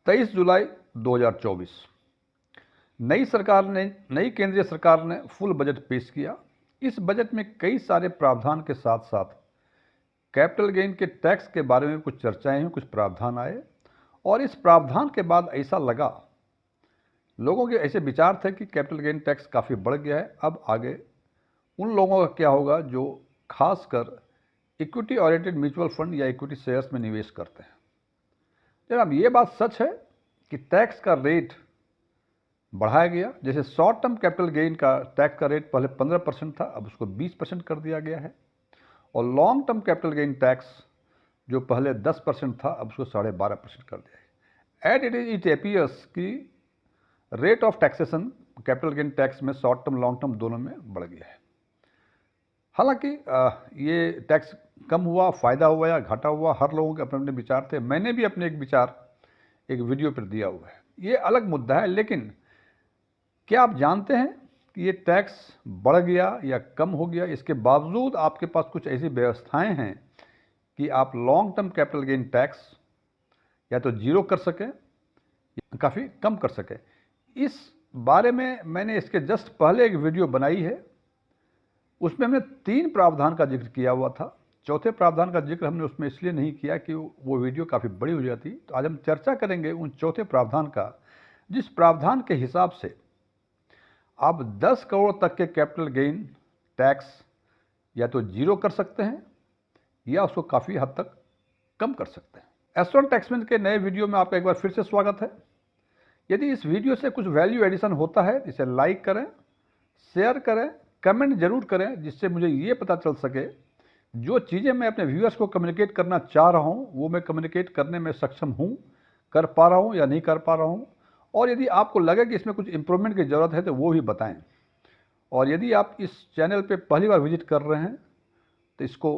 23 जुलाई 2024 नई केंद्रीय सरकार ने फुल बजट पेश किया। इस बजट में कई सारे प्रावधान के साथ साथ कैपिटल गेन के टैक्स के बारे में कुछ चर्चाएं हुई, कुछ प्रावधान आए और इस प्रावधान के बाद ऐसा लगा, लोगों के ऐसे विचार थे कि कैपिटल गेन टैक्स काफ़ी बढ़ गया है। अब आगे उन लोगों का क्या होगा जो खासकर इक्विटी ओरिएंटेड म्यूचुअल फंड या इक्विटी शेयर्स में निवेश करते हैं। जनाब, ये बात सच है कि टैक्स का रेट बढ़ाया गया। जैसे शॉर्ट टर्म कैपिटल गेन का टैक्स का रेट पहले 15% था, अब उसको 20% कर दिया गया है। और long term capital gain tax जो पहले 10% था, अब उसको 12.5% कर दिया है। एट इट एपियर्स की rate of taxation capital gain tax में शॉर्ट टर्म लॉन्ग टर्म दोनों में बढ़ गया है। हालांकि ये टैक्स कम हुआ, फ़ायदा हुआ या घाटा हुआ, हर लोगों के अपने अपने विचार थे। मैंने भी अपने एक विचार एक वीडियो पर दिया हुआ है, ये अलग मुद्दा है। लेकिन क्या आप जानते हैं कि ये टैक्स बढ़ गया या कम हो गया, इसके बावजूद आपके पास कुछ ऐसी व्यवस्थाएं हैं कि आप long term capital gain tax या तो जीरो कर सकें या काफ़ी कम कर सकें। इस बारे में मैंने इसके जस्ट पहले एक वीडियो बनाई है, उसमें हमने 3 प्रावधान का जिक्र किया हुआ था। चौथे प्रावधान का जिक्र हमने उसमें इसलिए नहीं किया कि वो वीडियो काफ़ी बड़ी हो जाती। तो आज हम चर्चा करेंगे उन चौथे प्रावधान का, जिस प्रावधान के हिसाब से आप 10 करोड़ तक के कैपिटल गेन टैक्स या तो जीरो कर सकते हैं या उसको काफ़ी हद तक कम कर सकते हैं। एस्ट्रोन टैक्समैन के नए वीडियो में आपका एक बार फिर से स्वागत है। यदि इस वीडियो से कुछ वैल्यू एडिशन होता है, इसे लाइक करें, शेयर करें, कमेंट जरूर करें, जिससे मुझे ये पता चल सके जो चीज़ें मैं अपने व्यूअर्स को कम्युनिकेट करना चाह रहा हूँ वो मैं कम्युनिकेट करने में सक्षम हूँ, कर पा रहा हूँ या नहीं कर पा रहा हूँ। और यदि आपको लगे कि इसमें कुछ इम्प्रूवमेंट की ज़रूरत है तो वो भी बताएं। और यदि आप इस चैनल पे पहली बार विजिट कर रहे हैं तो इसको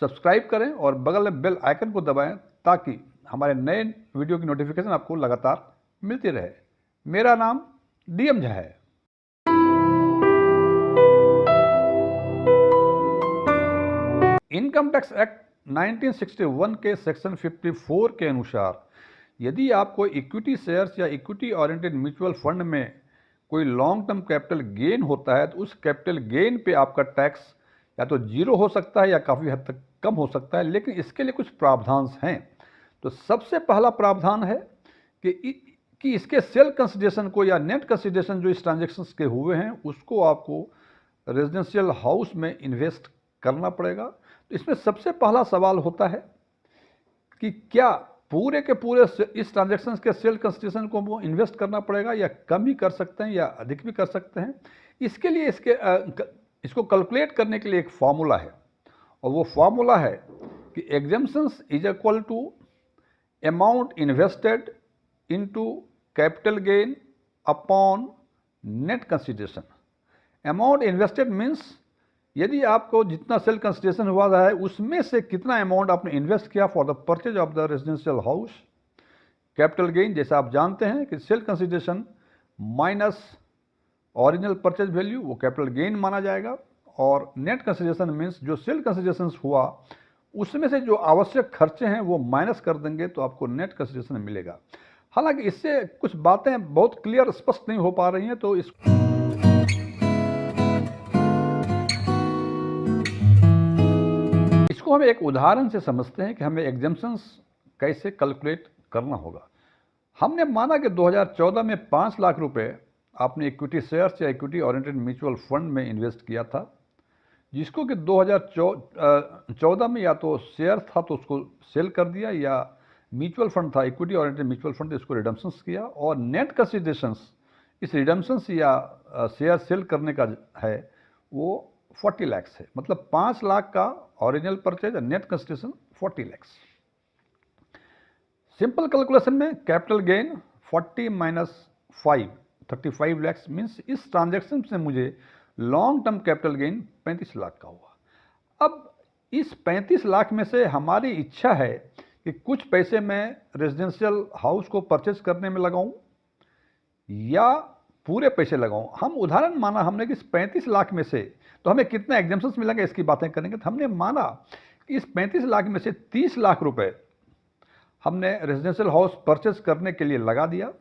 सब्सक्राइब करें और बगल में बेल आइकन को दबाएं ताकि हमारे नए वीडियो की नोटिफिकेशन आपको लगातार मिलती रहे। मेरा नाम डीएम झा है। इनकम टैक्स एक्ट 1961 के सेक्शन 54 के अनुसार यदि आपको इक्विटी शेयर्स या इक्विटी ओरिएंटेड म्यूचुअल फंड में कोई लॉन्ग टर्म कैपिटल गेन होता है तो उस कैपिटल गेन पे आपका टैक्स या तो जीरो हो सकता है या काफ़ी हद तक कम हो सकता है। लेकिन इसके लिए कुछ प्रावधान हैं। तो सबसे पहला प्रावधान है कि इसके सेल कंसिडरेशन को या नेट कंसिडरेशन जो इस ट्रांजेक्शन्स के हुए हैं उसको आपको रेजिडेंशियल हाउस में इन्वेस्ट करना पड़ेगा। तो इसमें सबसे पहला सवाल होता है कि क्या पूरे के पूरे इस ट्रांजैक्शन के सेल कंसिडरेशन को वो इन्वेस्ट करना पड़ेगा या कम ही कर सकते हैं या अधिक भी कर सकते हैं। इसके लिए इसको कैलकुलेट करने के लिए एक फार्मूला है और वो फार्मूला है कि exemptions is equal to amount invested into capital gain upon net consideration. Amount invested means यदि आपको जितना सेल कंसिडरेशन हुआ है उसमें से कितना अमाउंट आपने इन्वेस्ट किया for the purchase of the residential house. Capital gain जैसा आप जानते हैं कि sale consideration minus original purchase value, वो कैपिटल गेन माना जाएगा। और नेट कंसिडरेशन मीन्स जो सेल कंसिडरेशन हुआ उसमें से जो आवश्यक खर्चे हैं वो माइनस कर देंगे तो आपको नेट कंसिडरेशन मिलेगा। हालांकि इससे कुछ बातें बहुत क्लियर स्पष्ट नहीं हो पा रही हैं, तो इसको हम एक उदाहरण से समझते हैं कि हमें एग्जेम्पशंस कैसे कैलकुलेट करना होगा। हमने माना कि 2014 में 5 लाख रुपए आपने इक्विटी शेयर्स या इक्विटी ओरिएंटेड म्यूचुअल फंड में इन्वेस्ट किया था, जिसको कि 2014 में या तो शेयर था तो उसको सेल कर दिया या म्यूचुअल फंड था इक्विटी ओरिएंटेड म्यूचुअल फंड, इसको रिडम्पशंस किया। और नेट कंसिडरेशंस इस रिडम्पशंस या शेयर सेल करने का है वो 40 लाख है। मतलब 5 लाख का ओरिजिनल परचेज और net consideration 40 lakh. Simple calculation में capital gain 40 minus 5 35 lakh means इस ट्रांजैक्शन से मुझे long term capital gain 35 lakh का हुआ। अब इस 35 लाख में से हमारी इच्छा है कि कुछ पैसे मैं रेजिडेंशियल हाउस को परचेज करने में लगाऊं या पूरे पैसे लगाऊं। हम उदाहरण माना हमने कि इस 35 लाख में से तो हमें कितना एग्जेम्पशंस मिलेंगे इसकी बातें करेंगे। तो हमने माना कि इस 35 लाख में से 30 लाख रुपए हमने रेजिडेंशियल हाउस परचेस करने के लिए लगा दिया।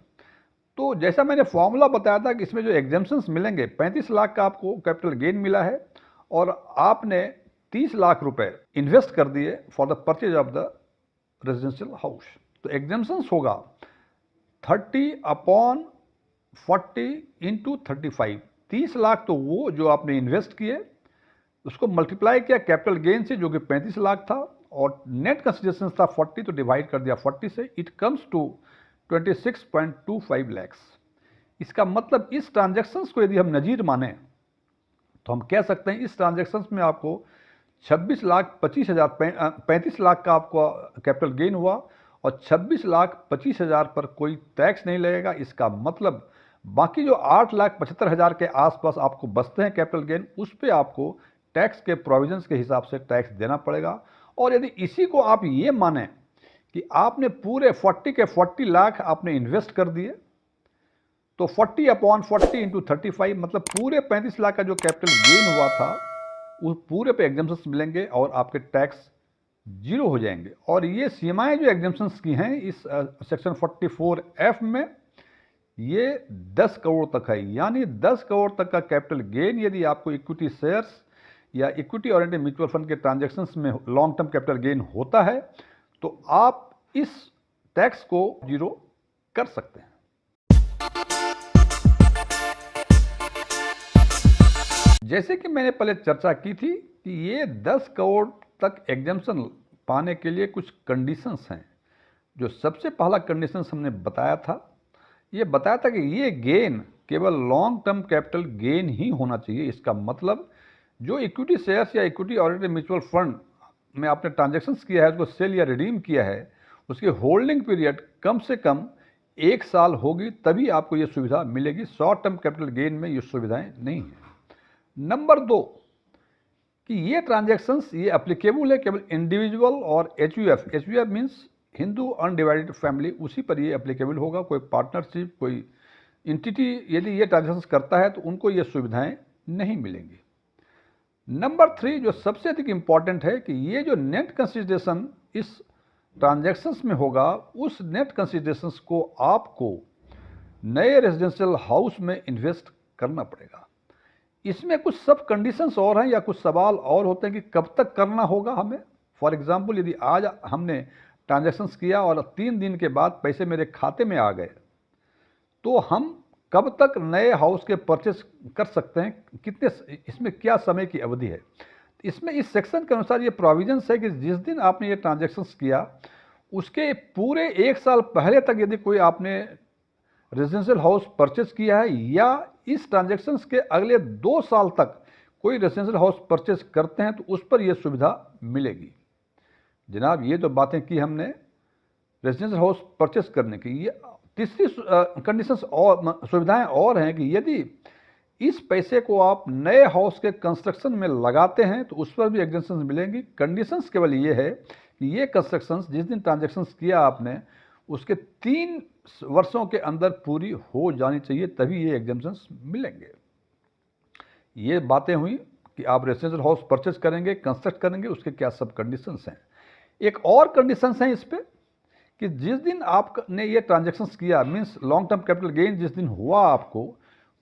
तो जैसा मैंने फॉर्मूला बताया था कि इसमें जो एग्जेम्पशंस मिलेंगे, 35 लाख का आपको कैपिटल गेन मिला है और आपने 30 लाख रुपए इन्वेस्ट कर दिए for the purchase of the residential house. तो एग्जेम्पशंस होगा 30/40 इंटू 35। 30 लाख तो वो जो आपने इन्वेस्ट किए, उसको मल्टीप्लाई किया कैपिटल गेन से जो कि 35 लाख था, और नेट कंसिडरेशन था 40, तो डिवाइड कर दिया 40 से। It comes to 26.25 lakhs. इसका मतलब इस ट्रांजैक्शंस को यदि हम नज़ीर माने तो हम कह सकते हैं इस ट्रांजैक्शंस में आपको 35 लाख का आपको कैपिटल गेन हुआ और 26,25,000 पर कोई टैक्स नहीं लगेगा। इसका मतलब बाकी जो 8,75,000 के आसपास आपको बचते हैं कैपिटल गेन, उस पर आपको टैक्स के प्रोविजंस के हिसाब से टैक्स देना पड़ेगा। और यदि इसी को आप ये माने कि आपने पूरे 40 के 40 लाख आपने इन्वेस्ट कर दिए, तो 40/40 इंटू 35, मतलब पूरे 35 लाख का जो कैपिटल गेन हुआ था उस पूरे पे एग्जेम्पशंस मिलेंगे और आपके टैक्स जीरो हो जाएंगे। और ये सीमाएं जो एग्जेम्पशंस की हैं इस सेक्शन 44F में, ये 10 करोड़ तक है। यानी 10 करोड़ तक का कैपिटल गेन यदि आपको इक्विटी शेयर्स या इक्विटी ओरिएंटेड म्यूचुअल फंड के ट्रांजैक्शंस में लॉन्ग टर्म कैपिटल गेन होता है, तो आप इस टैक्स को जीरो कर सकते हैं। जैसे कि मैंने पहले चर्चा की थी कि ये 10 करोड़ तक एग्जेम्पशन पाने के लिए कुछ कंडीशंस हैं। जो सबसे पहला कंडीशंस हमने बताया था, ये बताया था कि ये गेन केवल लॉन्ग टर्म कैपिटल गेन ही होना चाहिए। इसका मतलब जो इक्विटी शेयर्स या इक्विटी ओरिएंटेड म्यूचुअल फंड में आपने ट्रांजैक्शंस किया है, उसको सेल या रिडीम किया है, उसकी होल्डिंग पीरियड कम से कम 1 साल होगी, तभी आपको ये सुविधा मिलेगी। शॉर्ट टर्म कैपिटल गेन में ये सुविधाएं नहीं हैं। नंबर 2 कि ये ट्रांजैक्शंस ये एप्लीकेबल है केवल इंडिविजुअल और HUF। HUF means Hindu undivided family, उसी पर ये एप्लीकेबल होगा। कोई पार्टनरशिप, कोई इंटिटी यदि ये ट्रांजैक्शंस करता है तो उनको ये सुविधाएं नहीं मिलेंगी। नंबर 3 जो सबसे अधिक इंपॉर्टेंट है कि ये जो नेट कंसिडरेशन इस ट्रांजैक्शंस में होगा, उस नेट कंसिडरेशंस को आपको नए रेजिडेंशियल हाउस में इन्वेस्ट करना पड़ेगा। इसमें कुछ सब कंडीशंस और हैं या कुछ सवाल और होते हैं कि कब तक करना होगा हमें। फॉर एग्जांपल यदि आज हमने ट्रांजैक्शंस किया और 3 दिन के बाद पैसे मेरे खाते में आ गए, तो हम कब तक नए हाउस के परचेस कर सकते हैं, कितने, इसमें क्या समय की अवधि है। इसमें इस सेक्शन के अनुसार ये प्रोविजंस है कि जिस दिन आपने ये ट्रांजैक्शंस किया उसके पूरे 1 साल पहले तक यदि कोई आपने रेजिडेंशियल हाउस परचेस किया है या इस ट्रांजैक्शंस के अगले 2 साल तक कोई रेजिडेंशियल हाउस परचेस करते हैं, तो उस पर यह सुविधा मिलेगी। जनाब, ये तो बातें की हमने रेजिडेंशियल हाउस परचेस करने की। ये तीसरी कंडीशंस और सुविधाएं और हैं कि यदि इस पैसे को आप नए हाउस के कंस्ट्रक्शन में लगाते हैं तो उस पर भी एग्जेम्पशंस मिलेंगी। कंडीशंस केवल ये है कि ये कंस्ट्रक्शंस जिस दिन ट्रांजैक्शंस किया आपने उसके 3 वर्षों के अंदर पूरी हो जानी चाहिए, तभी ये एग्जेम्पशंस मिलेंगे। ये बातें हुई कि आप रेजिडेंशियल हाउस परचेज करेंगे, कंस्ट्रक्ट करेंगे, उसके क्या सब कंडीशंस हैं। एक और कंडीशंस हैं इस पे कि जिस दिन आपने ये ट्रांजैक्शंस किया, means long term capital gain जिस दिन हुआ आपको,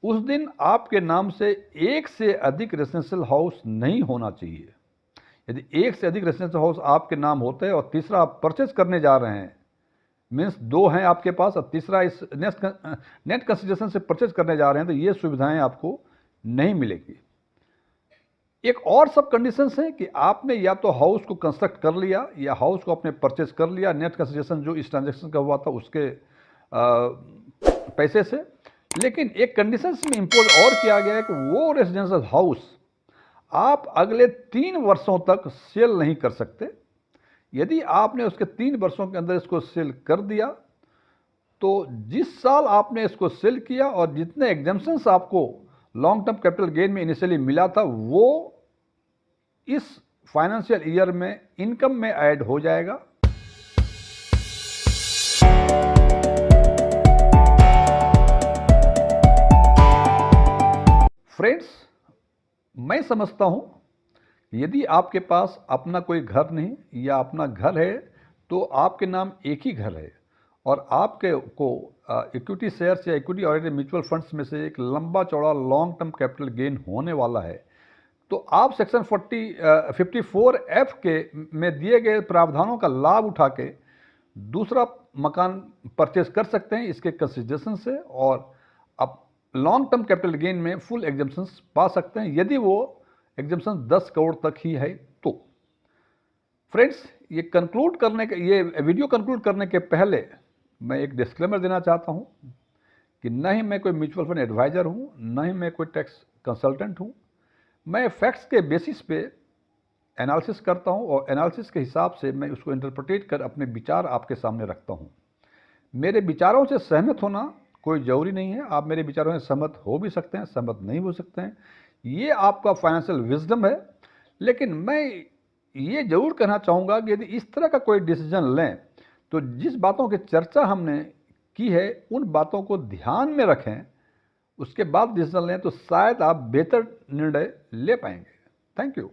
उस दिन आपके नाम से 1 से अधिक रेजिडेंशियल हाउस नहीं होना चाहिए। यदि 1 से अधिक रेजिडेंशियल हाउस आपके नाम होते हैं और तीसरा आप परचेज करने जा रहे हैं, मीन्स 2 हैं आपके पास और तीसरा इस नेट कंसिडरेशन से परचेज करने जा रहे हैं, तो ये सुविधाएं आपको नहीं मिलेगी। एक और सब कंडीशंस हैं कि आपने या तो हाउस को कंस्ट्रक्ट कर लिया या हाउस को आपने परचेज कर लिया नेट कंसिडरेशन जो इस ट्रांजैक्शन का हुआ था उसके पैसे से। लेकिन एक कंडीशंस में इम्पोज और किया गया है कि वो रेजिडेंशियल हाउस आप अगले 3 वर्षों तक सेल नहीं कर सकते। यदि आपने उसके 3 वर्षों के अंदर इसको सेल कर दिया, तो जिस साल आपने इसको सेल किया और जितने एग्जेम्पशंस आपको लॉन्ग टर्म कैपिटल गेन में इनिशियली मिला था, वो इस फाइनेंशियल ईयर में इनकम में ऐड हो जाएगा। फ्रेंड्स, मैं समझता हूं यदि आपके पास अपना कोई घर नहीं या अपना घर है तो आपके नाम एक ही घर है और आपके को इक्विटी शेयर्स या इक्विटी ओरिएंटेड म्यूचुअल फंड्स में से एक लंबा चौड़ा लॉन्ग टर्म कैपिटल गेन होने वाला है, तो आप सेक्शन 54F के में दिए गए प्रावधानों का लाभ उठा के दूसरा मकान परचेज कर सकते हैं इसके कंसिडरेशन से, और आप लॉन्ग टर्म कैपिटल गेन में फुल एग्जम्पशन पा सकते हैं यदि वो एग्जम्पशन 10 करोड़ तक ही है तो। फ्रेंड्स, ये वीडियो कंक्लूड करने के पहले मैं एक डिस्क्लेमर देना चाहता हूं कि न ही मैं कोई म्यूचुअल फंड एडवाइजर हूं, न ही मैं कोई टैक्स कंसल्टेंट हूं। मैं फैक्ट्स के बेसिस पे एनालिसिस करता हूं और एनालिसिस के हिसाब से मैं उसको इंटरप्रेटेट कर अपने विचार आपके सामने रखता हूं। मेरे विचारों से सहमत होना कोई ज़रूरी नहीं है, आप मेरे विचारों से सहमत हो भी सकते हैं, सहमत नहीं हो सकते हैं, ये आपका फाइनेंशियल विजडम है। लेकिन मैं ये जरूर कहना चाहूँगा कि यदि इस तरह का कोई डिसीजन लें तो जिस बातों की चर्चा हमने की है उन बातों को ध्यान में रखें, उसके बाद डिसीजन लें तो शायद आप बेहतर निर्णय ले पाएंगे। Thank you.